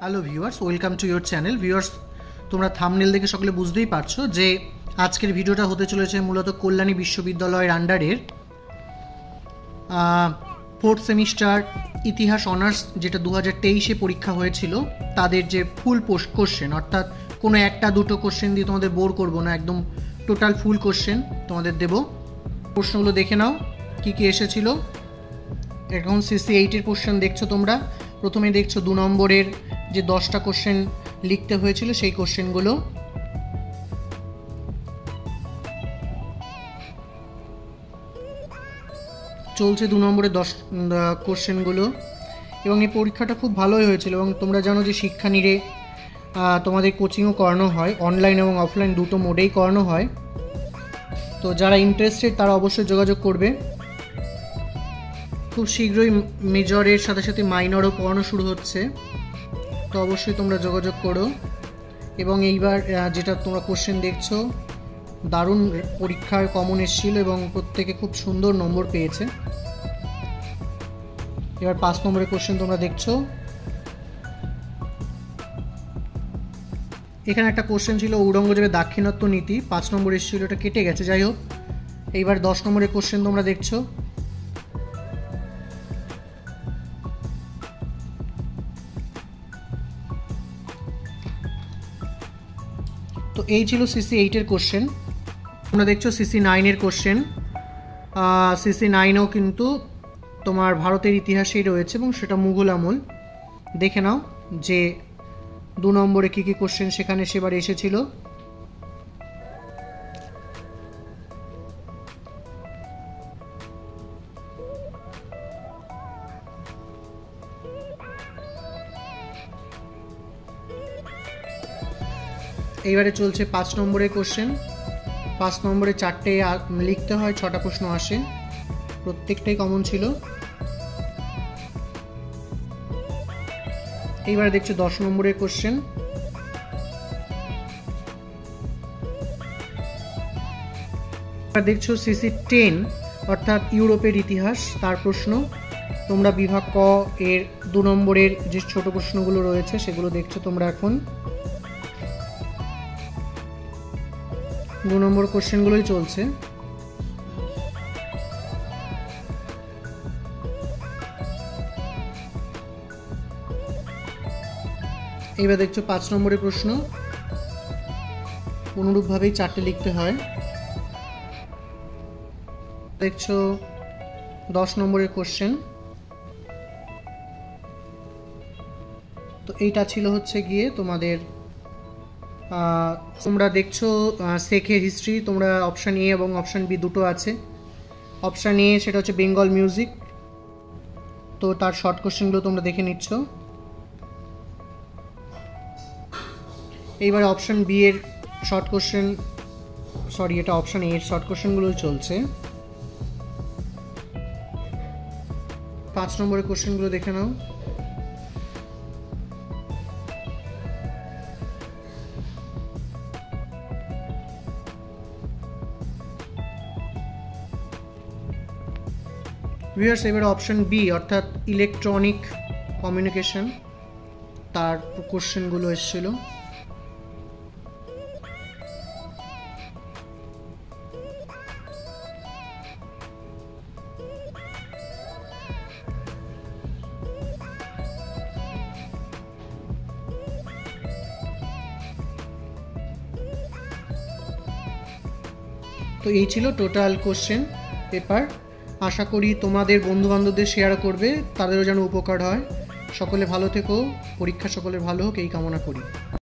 Hello viewers, welcome to your channel. Viewers, তোমরা thumbnail দেখে সকলে বুঝতেই পারছো যে আজকের ভিডিওটা হতে চলেছে মূলত কল্যাণী বিশ্ববিদ্যালয়ের আন্ডারের ফোর্থ সেমিস্টার ইতিহাস অনার্স, যেটা 2023-এ পরীক্ষা হয়েছিল, তাদের যে ফুল কোশ্চেন, অর্থাৎ কোনো একটা দুটো কোশ্চেন দিয়ে তোমাদের বোর করবো না, একদম টোটাল ফুল কোশ্চেন তোমাদের দেব। প্রশ্নগুলো দেখে নাও কী কী এসেছিল। এখন সিসি 8-এর কোশ্চেন দেখছো তোমরা। প্রথমে দেখছো 2 নম্বরের যে 10টা কোশ্চেন লিখতে হয়েছিল সেই কোশ্চেনগুলো। চলছে 2 নম্বরের 10 কোশ্চেনগুলো, এবং এই পরীক্ষাটা খুব ভালোই হয়েছিল। এবং তোমরা জানো যে শিক্ষানীড়ে তোমাদের কোচিংও করানো হয়, অনলাইন এবং অফলাইন দুটো মোডেই করানো হয়। তো যারা ইন্টারেস্টেড তারা অবশ্যই যোগাযোগ করবে। খুব শীঘ্রই মেজরের সাথে সাথে মাইনরও পড়ানো শুরু হচ্ছে, তো অবশ্যই তোমরা যোগাযোগ করো। এবং এইবার যেটা তোমরা কোশ্চেন দেখছো, দারুণ পরীক্ষার কমন এসেছিল এবং প্রত্যেকে খুব সুন্দর নম্বর পেয়েছে। এবার 5 নম্বরের কোশ্চেন তোমরা দেখছো। এখানে একটা কোশ্চেন ছিল ঔরঙ্গজেবের দাক্ষিণাত্য নীতি, 5 নম্বর এসেছিল, এটা কেটে গেছে, যাই হোক। এইবার 10 নম্বরের কোশ্চেন তোমরা দেখছো। তো এই ছিল সিসি 8-এর কোশ্চেন। তোমরা দেখছো সিসি 9-এর কোশ্চেন। সিসি 9-ও কিন্তু তোমার ভারতের ইতিহাসেই রয়েছে এবং সেটা মুঘল আমল। দেখে নাও যে 2 নম্বরে কী কী কোশ্চেন সেখানে সেবার এসেছিল। এইবারে চলছে 5 নম্বরের কোশ্চেন। 5 নম্বরে 4টে লিখতে হয়, 6টা প্রশ্ন আসে, প্রত্যেকটাই কমন ছিল। এইবারে দেখছো 10 নম্বরের কোশ্চেন। এবার দেখছো সিসি 10 অর্থাৎ ইউরোপের ইতিহাস, তার প্রশ্ন। তোমরা বিভাগ ক এর 2 নম্বরের যে ছোট প্রশ্নগুলো রয়েছে সেগুলো দেখছো তোমরা এখন। 2 নম্বর কোশ্চেনগুলোই চলছে। এইবার দেখছো 5 নম্বরের প্রশ্ন, অনুরূপভাবেই 4টে লিখতে হয়। দেখছো 10 নম্বরের কোশ্চেন। তো এইটা ছিল হচ্ছে গিয়ে তোমাদের তোমরা দেখছো শেখের হিস্ট্রি। তোমরা অপশান এ এবং অপশান বি দুটো আছে। অপশান এ সেটা হচ্ছে বেঙ্গল মিউজিক, তো তার শর্ট কোশ্চেনগুলো তোমরা দেখে নিচ্ছ। এইবার অপশান বি এর শর্ট কোশ্চেন, সরি এটা অপশান এ এর শর্ট কোশ্চেনগুলো চলছে। 5 নম্বরের কোশ্চেনগুলো দেখে নাও। ভিউয়ার্স, এবার অপশন বি অর্থাৎ ইলেকট্রনিক কমিউনিকেশন, তার কোশ্চেনগুলো এসেছিল। তো এই ছিল টোটাল কোশ্চেন পেপার। আশা করি তোমাদের বন্ধুবান্ধবদের শেয়ার করবে, তাদেরও যেন উপকার হয়। সকলে ভালো থেকো, পরীক্ষা সকলের ভালো হোক এই কামনা করি।